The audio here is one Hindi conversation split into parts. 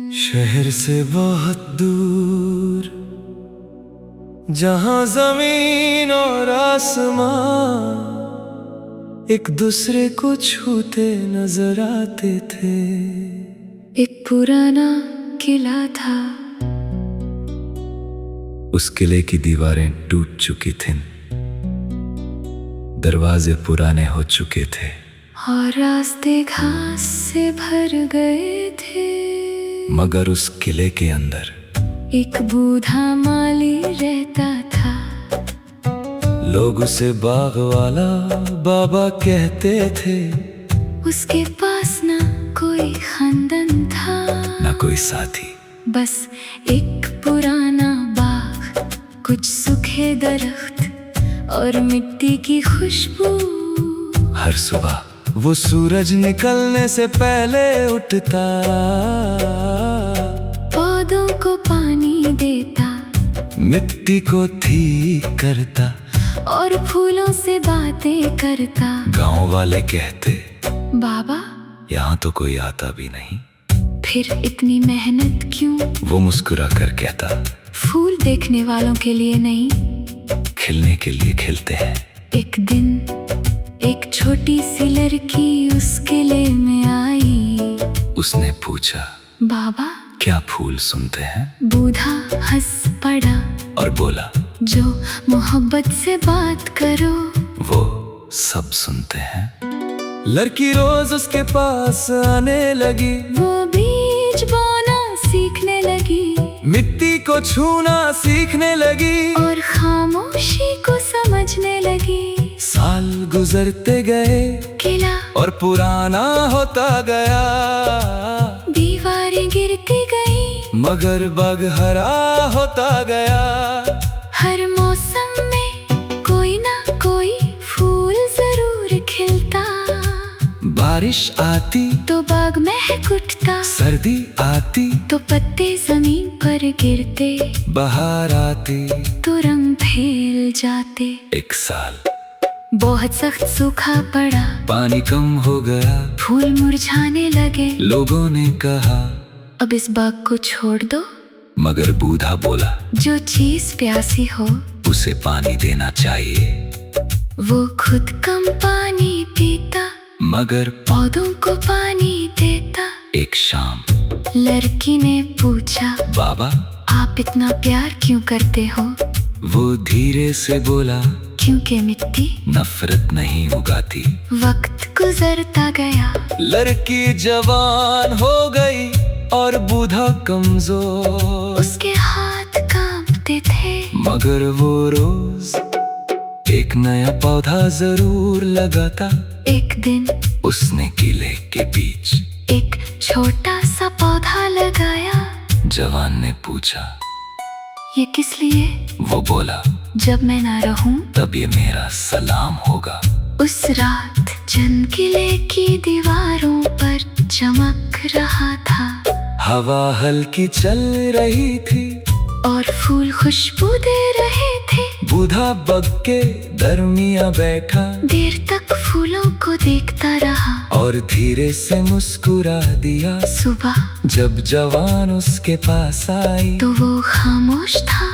शहर से बहुत दूर, जहां जमीन और आसमां एक दूसरे को छूते नजर आते थे। एक पुराना किला था, उस किले की दीवारें टूट चुकी थीं, दरवाजे पुराने हो चुके थे और रास्ते घास से भर गए थे। मगर उस किले के अंदर एक बूढ़ा माली रहता था। लोग उसे बाग वाला बाबा कहते थे। उसके पास ना कोई खानदान था, ना कोई साथी, बस एक पुराना बाग, कुछ सूखे दरख्त और मिट्टी की खुशबू। हर सुबह वो सूरज निकलने से पहले उठता, पौधों को पानी देता, मिट्टी को ठीक करता और फूलों से बातें करता। गांव वाले कहते, बाबा यहाँ तो कोई आता भी नहीं, फिर इतनी मेहनत क्यों? वो मुस्कुरा कर कहता, फूल देखने वालों के लिए नहीं, खिलने के लिए खिलते हैं। एक दिन एक छोटी सी लड़की उस किले में आई। उसने पूछा, बाबा क्या फूल सुनते हैं? बूढ़ा हंस पड़ा और बोला, जो मोहब्बत से बात करो वो सब सुनते हैं। लड़की रोज उसके पास आने लगी, वो बीज बोना सीखने लगी, मिट्टी को छूना सीखने लगी और खामोशी को समझने लगी। साल गुजरते गए, किला और पुराना होता गया। दीवारें गिरती गई, मगर बाग हरा होता गया। हर मौसम में कोई ना कोई फूल जरूर खिलता। बारिश आती तो बाग महक उठता, सर्दी आती तो पत्ते जमीन पर गिरते, बहार आती तो रंग फैल जाते। एक साल बहुत सख्त सूखा पड़ा, पानी कम हो गया, फूल मुरझाने लगे। लोगों ने कहा, अब इस बाग को छोड़ दो। मगर बूढ़ा बोला, जो चीज प्यासी हो उसे पानी देना चाहिए। वो खुद कम पानी पीता, मगर पौधों को पानी देता। एक शाम लड़की ने पूछा, बाबा आप इतना प्यार क्यों करते हो? वो धीरे से बोला, क्योंकि मिट्टी नफरत नहीं उगाती। वक्त गुजरता गया, लड़की जवान हो गई और बूढ़ा कमजोर। उसके हाथ कांपते थे, मगर वो रोज एक नया पौधा जरूर लगाता। एक दिन उसने किले के बीच एक छोटा सा पौधा लगाया। जवान ने पूछा, ये किस लिए? वो बोला, जब मैं ना रहूं तब ये मेरा सलाम होगा। उस रात चंद किले की दीवारों पर चमक रहा था। हवा हल्की चल रही थी और फूल खुशबू दे रहे थे। बूढ़ा बग के दरमिया बैठा, देर तक फूलों को देखता रहा और धीरे से मुस्कुरा दिया। सुबह जब जवान उसके पास आई, तो वो खामोश था,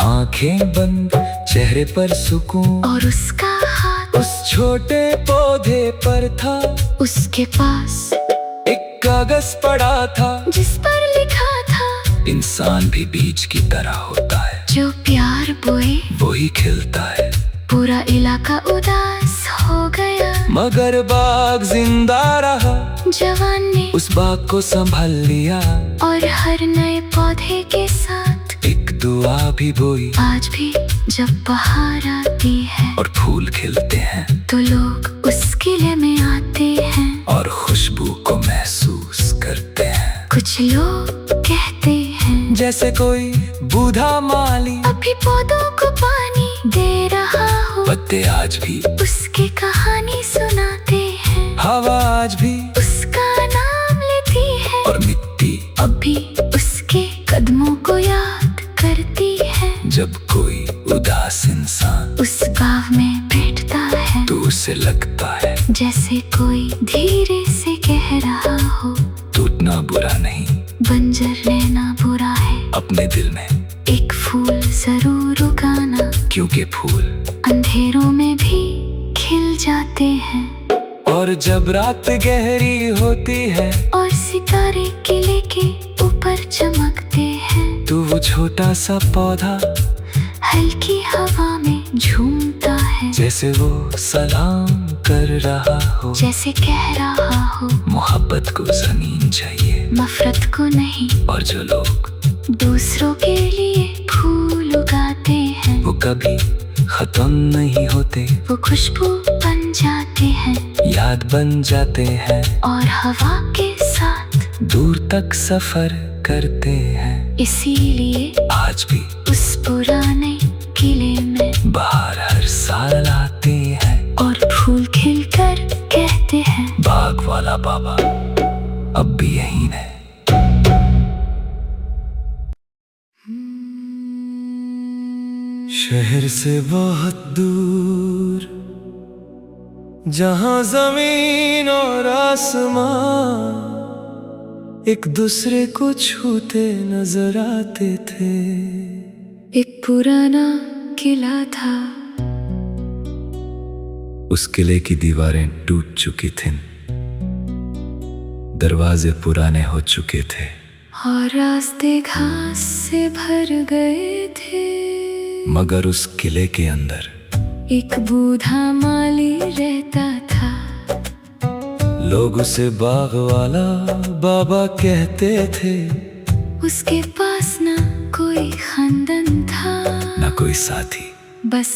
आंखें बंद, चेहरे पर सुकून, और उसका हाथ उस छोटे पौधे पर था। उसके पास एक कागज पड़ा था, जिस पर लिखा था, इंसान भी बीज की तरह होता है, जो प्यार बोए वही खिलता है। पूरा इलाका उदास हो गया, मगर बाग जिंदा रहा। जवान ने उस बाग को संभाल लिया और हर नए पौधे के साथ एक दुआ भी बोई। आज भी जब बहार आती है और फूल खिलते हैं, तो लोग उस किले में आते हैं और खुशबू को महसूस करते हैं। कुछ लोग कहते हैं, जैसे कोई बूढ़ा माली अभी पौधों को पानी दे रहा हो। पत्ते आज भी उसकी कहानी सुनाते हैं, हवा आज भी उसका नाम लेती है, और मिट्टी अभी उसके कदमों को याद करती है। जब कोई उदास इंसान उस गांव में बैठता है, तो उसे लगता है जैसे कोई धीरे से कह रहा हो, टूटना बुरा नहीं, बंजर अपने दिल में एक फूल जरूर उगाना, क्योंकि फूल अंधेरों में भी खिल जाते हैं। और जब रात गहरी होती है और सितारे किले के ऊपर चमकते हैं, तो वो छोटा सा पौधा हल्की हवा में झूमता है, जैसे वो सलाम कर रहा हो, जैसे कह रहा हो मोहब्बत को जमीन चाहिए, नफरत को नहीं। और जो लोग दूसरों के लिए फूल उगाते हैं, वो कभी खत्म नहीं होते, वो खुशबू बन जाते हैं, याद बन जाते हैं, और हवा के साथ दूर तक सफर करते हैं। इसीलिए आज भी उस पुराने किले में बाहर हर साल आते हैं, और फूल खिलकर कहते हैं, बाग वाला बाबा अब भी यहीं है। शहर से बहुत दूर, जहां जमीन और आसमां एक दूसरे को छूते नजर आते थे, एक पुराना किला था। उस किले की दीवारें टूट चुकी थीं, दरवाजे पुराने हो चुके थे, और रास्ते घास से भर गए थे। मगर उस किले के अंदर एक बूढ़ा माली रहता था। लोग उसे बाग वाला बाबा कहते थे। उसके पास ना कोई खानदान था, ना कोई साथी, बस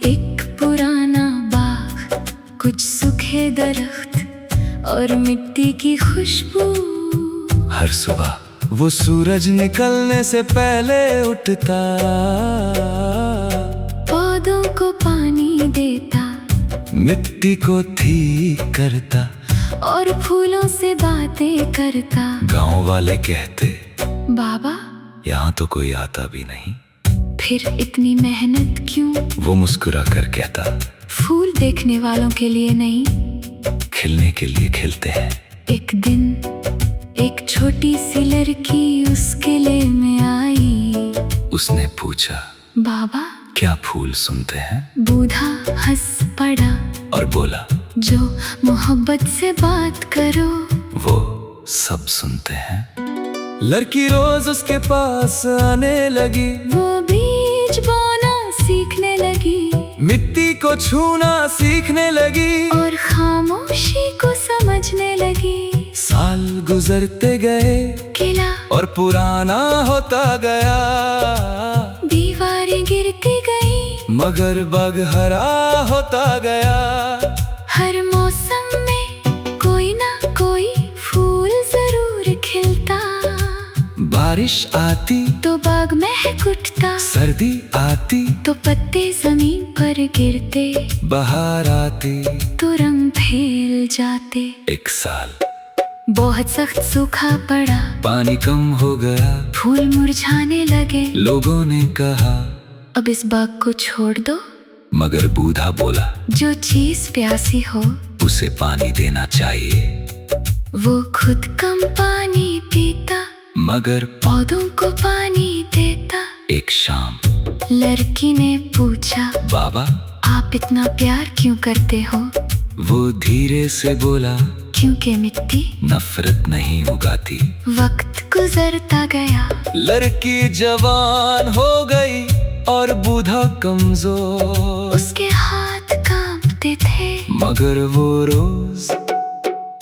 एक पुराना बाग, कुछ सूखे दरख्त और मिट्टी की खुशबू। हर सुबह वो सूरज निकलने से पहले उठता, पौधों को पानी देता, मिट्टी को ठीक करता, और फूलों से बातें करता। गांव वाले कहते, बाबा यहाँ तो कोई आता भी नहीं, फिर इतनी मेहनत क्यों? वो मुस्कुरा कर कहता, फूल देखने वालों के लिए नहीं, खिलने के लिए खिलते हैं। एक दिन एक छोटी सी लड़की उस किले में आई। उसने पूछा, बाबा क्या फूल सुनते हैं? बूढ़ा हंस पड़ा और बोला, जो मोहब्बत से बात करो वो सब सुनते हैं। लड़की रोज उसके पास आने लगी, वो बीज बोना सीखने लगी, मिट्टी को छूना सीखने लगी, और खामोशी को समझने लगी। साल गुजरते गए, किला और पुराना होता गया, दीवारें गिरती गई, मगर बाग हरा होता गया। हर मौसम में कोई ना कोई फूल जरूर खिलता। बारिश आती तो बाग महक उठता, सर्दी आती तो पत्ते जमीन पर गिरते, बहार आती तो रंग फैल जाते। एक साल बहुत सख्त सूखा पड़ा, पानी कम हो गया, फूल मुरझाने लगे। लोगों ने कहा, अब इस बाग को छोड़ दो। मगर बूढ़ा बोला, जो चीज प्यासी हो उसे पानी देना चाहिए। वो खुद कम पानी पीता, मगर पौधों को पानी देता। एक शाम लड़की ने पूछा, बाबा आप इतना प्यार क्यों करते हो? वो धीरे से बोला, क्योंकि मिट्टी नफरत नहीं उगाती। वक्त गुजरता गया, लड़की जवान हो गई और बूढ़ा कमजोर। उसके हाथ कांपते थे, मगर वो रोज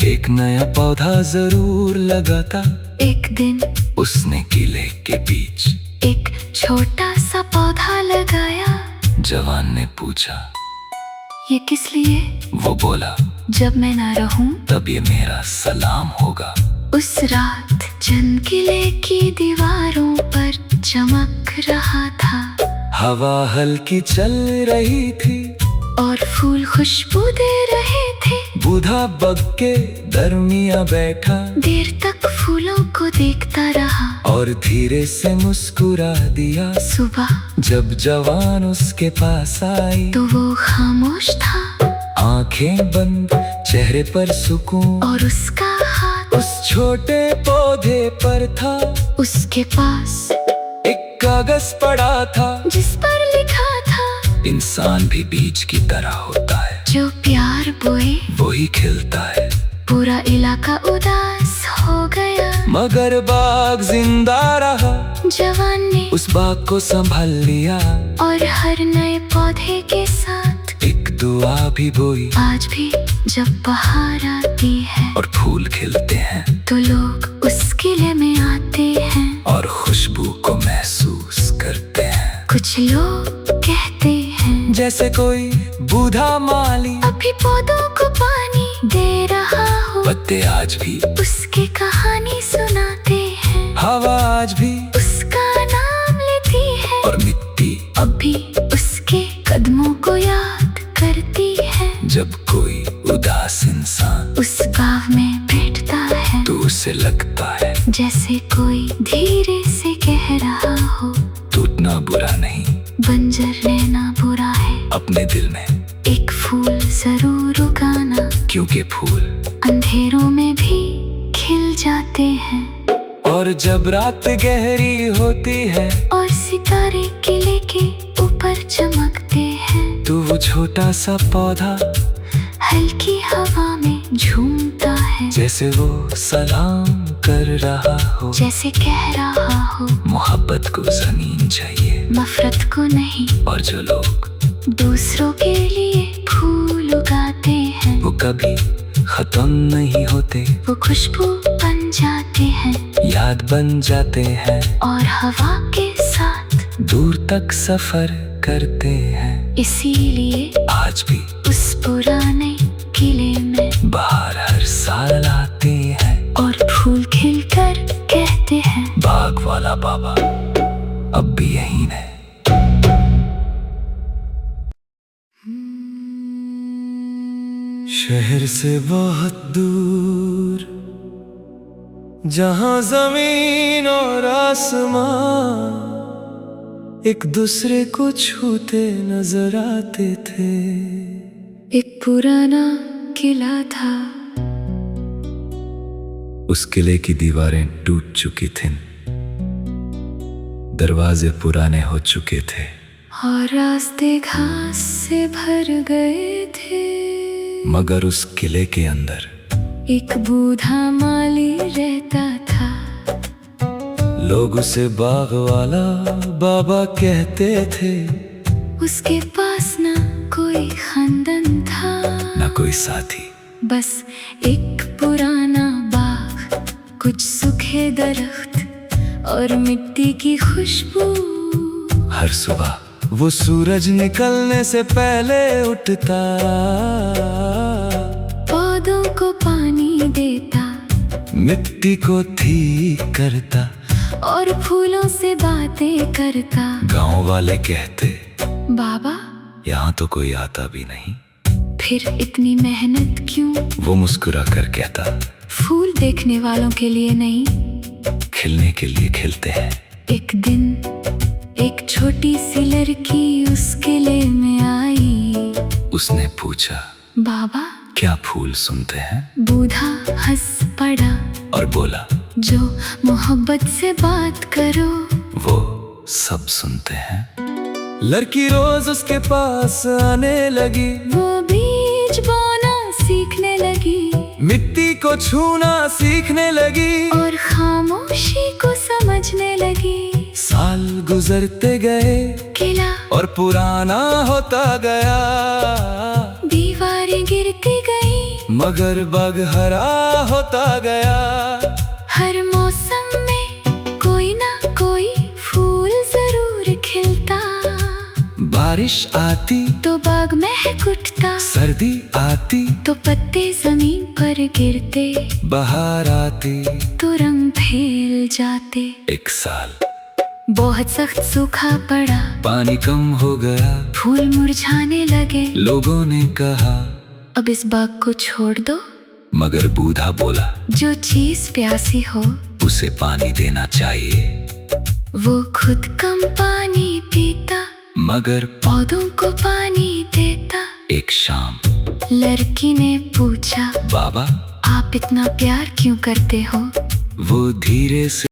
एक नया पौधा जरूर लगाता। एक दिन उसने किले के बीच एक छोटा सा पौधा लगाया। जवान ने पूछा, ये किस लिए? वो बोला, जब मैं ना रहूं तब ये मेरा सलाम होगा। उस रात चंद किले की दीवारों पर चमक रहा था, हवा हल्की चल रही थी, और फूल खुशबू दे रहे थे। बूढ़ा बग के दरमिया बैठा, देर तक फूलों को देखता रहा, और धीरे से मुस्कुरा दिया। सुबह जब जवान उसके पास आई, तो वो खामोश था, आंखें बंद, चेहरे पर सुकून, और उसका हाथ उस छोटे पौधे पर था। उसके पास कागज पड़ा था, जिस पर लिखा था इंसान भी बीज की तरह होता है, जो प्यार बोए वही खिलता है। पूरा इलाका उदास हो गया, मगर बाग जिंदा रहा, जवान ने उस बाग को संभाल लिया और हर नए पौधे के साथ एक दुआ भी बोई। आज भी जब बहार आती है और फूल खिलते हैं तो लोग उस किले में आते हैं और खुशबू को महसूस करते हैं। कुछ लोग कहते हैं जैसे कोई बूढ़ा माली अभी पौधों को पानी दे रहा हो, पत्ते आज भी उसकी कहानी सुनाते हैं, हवा आज भी उसका नाम लेती है और मिट्टी अब भी उसके कदमों को याद करती है। जब कोई उदास इंसान उस गाँव में बैठता है तो उसे लगता है जैसे कोई धीरे से कह रहा हो, टूटना बुरा नहीं, बंजर रहना बुरा है, अपने दिल में एक फूल जरूर उगाना, क्योंकि फूल अंधेरों में भी खिल जाते हैं। और जब रात गहरी होती है और सितारे किले के ऊपर चमकते हैं तो वो छोटा सा पौधा हल्की हवा में झूमता है, जैसे वो सलाम कर रहा हो, जैसे कह रहा हो मोहब्बत को जमीन चाहिए, नफरत को नहीं। और जो लोग दूसरों के लिए फूल उगाते हैं वो कभी खत्म नहीं होते, वो खुशबू बन जाते हैं याद बन जाते हैं और हवा के साथ दूर तक सफर करते हैं। इसीलिए आज भी उस पुराने किले में बाहर हर साल आते हैं और फूल खिलकर कहते हैं बाग वाला बाबा अब भी यहीं है। शहर से बहुत दूर जहां जमीन और आसमां एक दूसरे को छूते नजर आते थे, एक पुराना किला था, उस किले की दीवारें टूट चुकी थीं, दरवाजे पुराने हो चुके थे और रास्ते घास से भर गए थे। मगर उस किले के अंदर एक बूढ़ा माली रहता था, लोग उसे बाग वाला बाबा कहते थे। उसके पास ना कोई खानदान था, ना कोई साथी, बस एक पुराना बाग, कुछ सूखे दरख्त और मिट्टी की खुशबू। हर सुबह वो सूरज निकलने से पहले उठता, पौधों को पानी देता, मिट्टी को ठीक करता और फूलों से बातें करता। गांव वाले कहते बाबा यहाँ तो कोई आता भी नहीं, फिर इतनी मेहनत क्यों? वो मुस्कुरा कर कहता फूल देखने वालों के लिए नहीं, खिलने के लिए खिलते हैं। एक दिन एक छोटी सी लड़की उस किले में आई, उसने पूछा बाबा क्या फूल सुनते हैं? बूढ़ा हंस पड़ा और बोला जो मोहब्बत से बात करो वो सब सुनते हैं। लड़की रोज उसके पास आने लगी, वो बीज बोना सीखने लगी, मिट्टी को छूना सीखने लगी और खामोशी को समझने लगी। साल गुजरते गए किला और पुराना होता गया, दीवारें गिरती गई, मगर बाग हरा होता गया। हर मौसम में कोई ना कोई फूल जरूर खिलता, बारिश आती तो बाग महक उठता, सर्दी आती तो पत्ते जमीन पर गिरते, बहार आती तो रंग फैल जाते। एक साल बहुत सख्त सूखा पड़ा, पानी कम हो गया, फूल मुरझाने लगे। लोगों ने कहा अब इस बाग को छोड़ दो, मगर बूढ़ा बोला जो चीज प्यासी हो उसे पानी देना चाहिए। वो खुद कम पानी पीता, मगर पौधों को पानी देता। एक शाम लड़की ने पूछा बाबा आप इतना प्यार क्यों करते हो? वो धीरे से